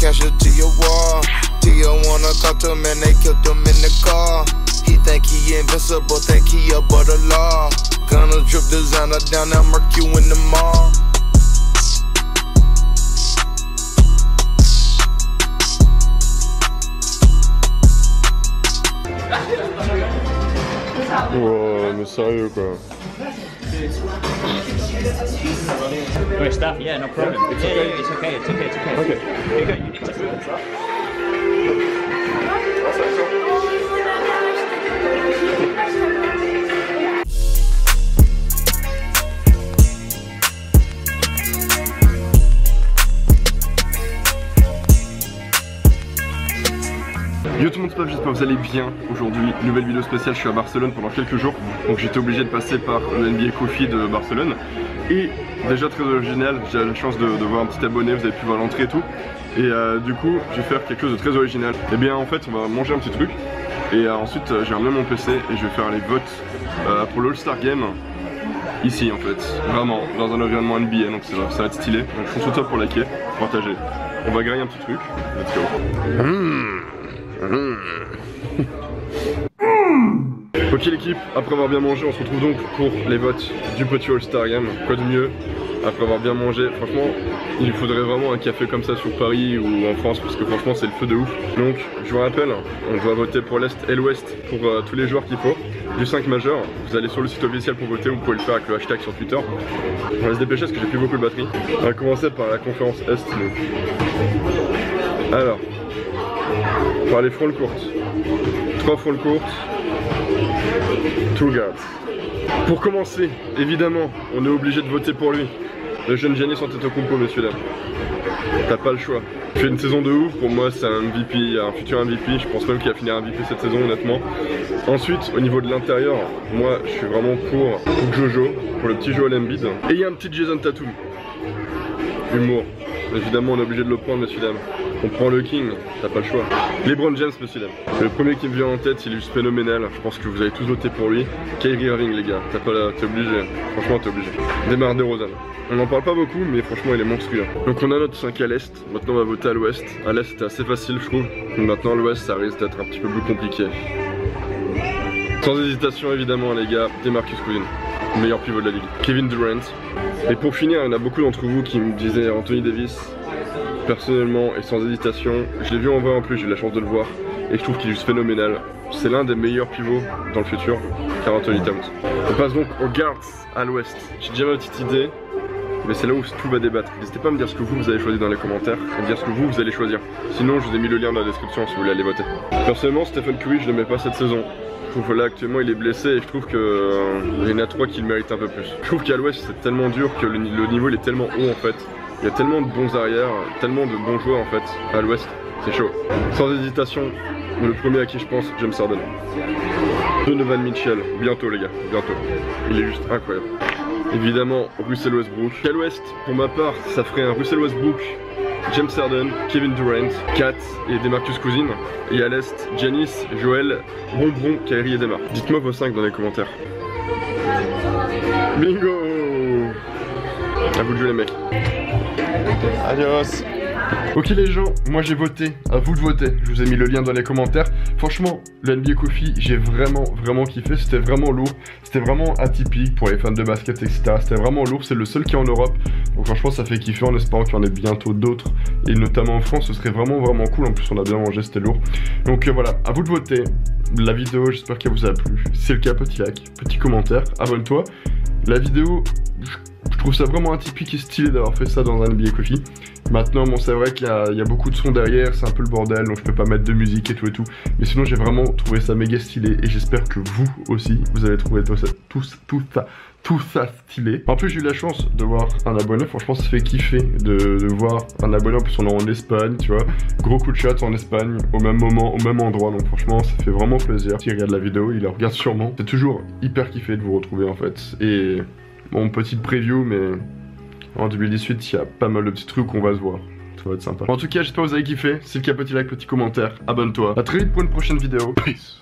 casualty of war. Tia wanna talk to him and they killed him in the car. He think he invincible, think he above the law. Gonna drip designer down there, murk you in the mall. Wow, mais sérieux quoi. Great stuff, yeah, no problem. It's okay. It's okay, it's okay, it's okay. Okay. You need to move it. Yo tout le monde, c'est Paf, j'espère que vous allez bien. Aujourd'hui, nouvelle vidéo spéciale, je suis à Barcelone pendant quelques jours. Donc j'étais obligé de passer par le NBA Coffee de Barcelone. Et déjà très original, j'ai la chance de voir un petit abonné, vous avez pu voir l'entrée et tout. Et du coup, je vais faire quelque chose de très original. Et bien en fait, on va manger un petit truc. Et ensuite, j'ai ramené mon PC et je vais faire les votes pour l'All-Star Game. Ici en fait, vraiment, dans un environnement NBA, donc ça va être stylé. Donc je compte sur toi pour liker, partager. On va griller un petit truc, let's go. Ok l'équipe, après avoir bien mangé, on se retrouve donc pour les votes du petit All-Star Game. Quoi de mieux après avoir bien mangé? Franchement, il faudrait vraiment un café comme ça sur Paris ou en France, parce que franchement c'est le feu de ouf. Donc je vous rappelle, on doit voter pour l'Est et l'Ouest pour tous les joueurs qu'il faut. Du 5 majeur, vous allez sur le site officiel pour voter, vous pouvez le faire avec le hashtag sur Twitter. On va se dépêcher parce que j'ai plus beaucoup de batterie. On va commencer par la conférence Est. Donc. Alors, par les fronts courtes. 3 fronts courtes, 2 guards. Pour commencer, évidemment, on est obligé de voter pour lui. Le jeune Giannis Antetokounmpo, messieurs dames. T'as pas le choix. Il fait une saison de ouf, pour moi c'est un MVP, un futur MVP. Je pense même qu'il va finir MVP cette saison, honnêtement. Ensuite, au niveau de l'intérieur, moi je suis vraiment pour Jojo, pour le petit Joel Embiid. Et il y a un petit Jason Tatum. Humour. Évidemment, on est obligé de le prendre, messieurs dames. On prend le King, t'as pas le choix. LeBron James, messieurs dames. Le premier qui me vient en tête, il est juste phénoménal. Je pense que vous avez tous voté pour lui. Kyrie Irving, les gars, t'es obligé. Franchement, t'es obligé. DeMar DeRozan. On n'en parle pas beaucoup, mais franchement, il est monstrueux. Donc, on a notre 5 à l'Est. Maintenant, on va voter à l'Ouest. À l'Est, c'était assez facile, je trouve. Maintenant, à l'Ouest, ça risque d'être un petit peu plus compliqué. Sans hésitation, évidemment, les gars, DeMarcus Cousins. Meilleur pivot de la ligue. Kevin Durant. Et pour finir, il y en a beaucoup d'entre vous qui me disaient Anthony Davis. Personnellement et sans hésitation, je l'ai vu en vrai en plus, j'ai eu la chance de le voir et je trouve qu'il est juste phénoménal. C'est l'un des meilleurs pivots dans le futur, car Anthony Towns. On passe donc aux guards à l'ouest. J'ai déjà ma petite idée, mais c'est là où tout va débattre. N'hésitez pas à me dire ce que vous avez choisi dans les commentaires et me dire ce que vous allez choisir. Sinon, je vous ai mis le lien dans la description si vous voulez aller voter. Personnellement, Stephen Curry, je ne le mets pas cette saison. Je trouve là actuellement il est blessé et je trouve qu'il y en a 3 qui le méritent un peu plus. Je trouve qu'à l'ouest c'est tellement dur que le niveau il est tellement haut en fait. Il y a tellement de bons arrières, tellement de bons joueurs en fait à l'ouest, c'est chaud. Sans hésitation, le premier à qui je pense, James Harden. Donovan Mitchell, bientôt les gars, bientôt. Il est juste incroyable. Évidemment, Russell Westbrook. À l'ouest, pour ma part, ça ferait un Russell Westbrook, James Harden, Kevin Durant, Kat et DeMarcus Cousins. Et à l'est, Giannis, Joel, Bonbon, Kyrie et Demar. Dites-moi vos 5 dans les commentaires. Bingo! À vous de jouer les mecs. Adios. Ok les gens, moi j'ai voté, à vous de voter, je vous ai mis le lien dans les commentaires. Franchement, le NBA Coffee, j'ai vraiment kiffé, c'était vraiment lourd, c'était vraiment atypique pour les fans de basket, etc. C'était vraiment lourd, c'est le seul qui est en Europe, donc franchement ça fait kiffer en espérant qu'il y en ait bientôt d'autres. Et notamment en France, ce serait vraiment cool, en plus on a bien mangé, c'était lourd. Donc voilà, à vous de voter, la vidéo j'espère qu'elle vous a plu, si c'est le cas, petit like, petit commentaire, abonne-toi. La vidéo, je trouve ça vraiment atypique et stylé d'avoir fait ça dans un NBA Coffee. Maintenant, bon, c'est vrai qu'il y a beaucoup de sons derrière, c'est un peu le bordel, donc je peux pas mettre de musique et tout. Mais sinon, j'ai vraiment trouvé ça méga stylé et j'espère que vous aussi, vous avez trouvé tout ça stylé. En plus, j'ai eu la chance de voir un abonné, franchement, ça fait kiffer de voir un abonné. En plus, on est en Espagne, tu vois. Gros coup de chat en Espagne, au même moment, au même endroit, donc franchement, ça fait vraiment plaisir. S'il regarde la vidéo, il la regarde sûrement. C'est toujours hyper kiffé de vous retrouver en fait. Et bon, petite preview, mais en 2018, il y a pas mal de petits trucs qu'on va se voir. Ça va être sympa. En tout cas, j'espère que vous avez kiffé. Si c'est le cas, petit like, petit commentaire, abonne-toi. A très vite pour une prochaine vidéo. Peace.